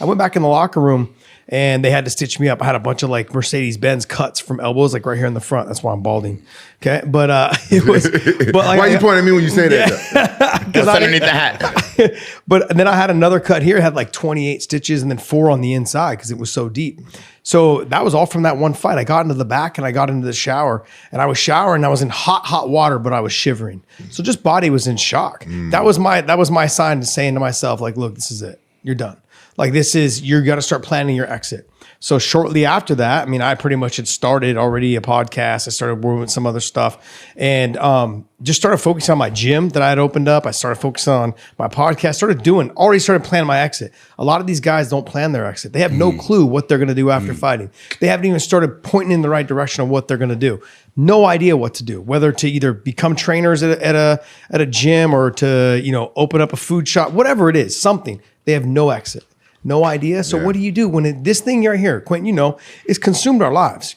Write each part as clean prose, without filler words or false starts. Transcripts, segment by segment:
I went back in the locker room and they had to stitch me up. I had a bunch of like Mercedes-Benz cuts from elbows, like right here in the front. That's why I'm balding. Okay. But it was, but like, why are you pointing at me when you say that? Because underneath the hat. But then I had another cut here, it had like 28 stitches and then 4 on the inside because it was so deep. So that was all from that one fight. I got into the back and I got into the shower and I was showering. I was in hot water, but I was shivering. So just body was in shock. That was my sign to saying to myself, like, look, this is it. You're done. Like you're going to start planning your exit. So shortly after that, I mean, I pretty much had started already a podcast. I started working with some other stuff and just started focusing on my gym that I had opened up. I started focusing on my podcast, already started planning my exit. A lot of these guys don't plan their exit. They have no clue what they're going to do after fighting. They haven't even started pointing in the right direction of what they're going to do. No idea what to do, whether to either become trainers at a gym or to, open up a food shop, whatever it is, something. They have no exit. No idea. So what do you do when this thing right here, Quentin, is consumed our lives?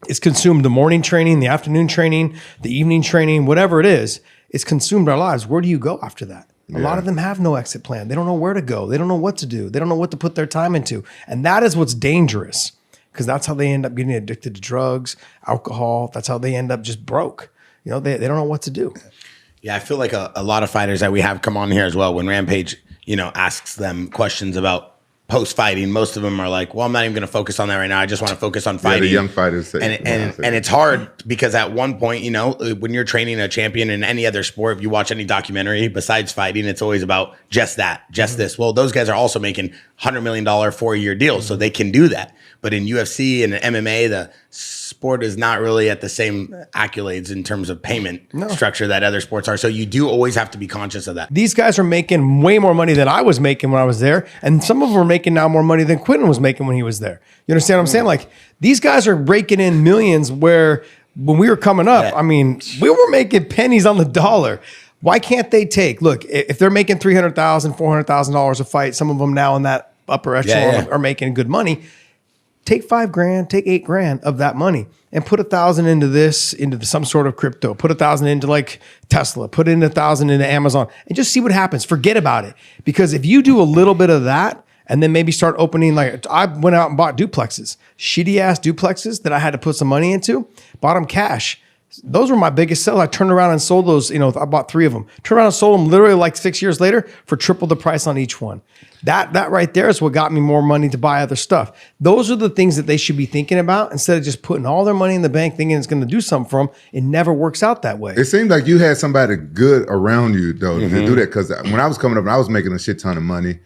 It's consumed the morning training, the afternoon training, the evening training, whatever it is. It's consumed our lives. Where do you go after that? A lot of them have no exit plan. They don't know where to go. They don't know what to do. They don't know what to put their time into. And that is what's dangerous because that's how they end up getting addicted to drugs, alcohol. That's how they end up just broke. They don't know what to do. Yeah, I feel like a lot of fighters that we have come on here as well, when Rampage, asks them questions about post-fighting, most of them are like, well, I'm not even going to focus on that right now. I just want to focus on fighting. The young fighters say, and it's hard because at one point, when you're training a champion in any other sport, if you watch any documentary besides fighting, it's always about just that, this. Well, those guys are also making $100 million 4-year deals, so they can do that. But in UFC and MMA, the sport is not really at the same accolades in terms of payment structure that other sports are. So you do always have to be conscious of that. These guys are making way more money than I was making when I was there. And some of them are making now more money than Quentin was making when he was there. You understand what I'm saying? Like these guys are raking in millions where when we were coming up, I mean, we were making pennies on the dollar. Why can't they look, if they're making $300,000, $400,000 a fight, some of them now in that upper echelon are making good money. Take $5,000, take $8,000 of that money and put 1,000 into some sort of crypto, put 1,000 into like Tesla, put in 1,000 into Amazon and just see what happens. Forget about it. Because if you do a little bit of that and then maybe start opening, like I went out and bought duplexes, shitty ass duplexes that I had to put some money into, bought them cash. Those were my biggest sales. I turned around and sold those, I bought 3 of them. Turned around and sold them literally like 6 years later for triple the price on each one. That right there is what got me more money to buy other stuff. Those are the things that they should be thinking about instead of just putting all their money in the bank thinking it's going to do something for them. It never works out that way. It seemed like you had somebody good around you, though, to do that. Because when I was coming up and I was making a shit ton of money,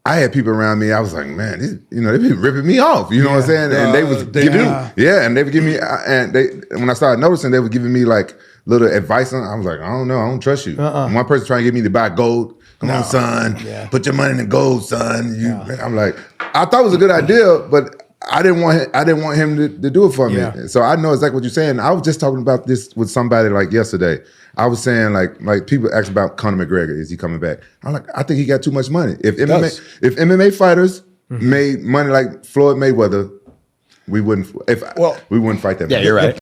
I had people around me. I was like, man, they be ripping me off. You know what I'm saying? And they was giving me, and they would give me, and when I started noticing, they were giving me like little advice. I was like, I don't know, I don't trust you. One person trying to get me to buy gold. Come on, son, put your money in the gold, son. I'm like, I thought it was a good idea, but I didn't want him to do it for me. So I know exactly what you're saying. I was just talking about this with somebody like yesterday. I was saying like people ask about Conor McGregor, is he coming back? I'm like, I think he got too much money. If MMA fighters made money like Floyd Mayweather, we wouldn't fight that. Yeah, you're right.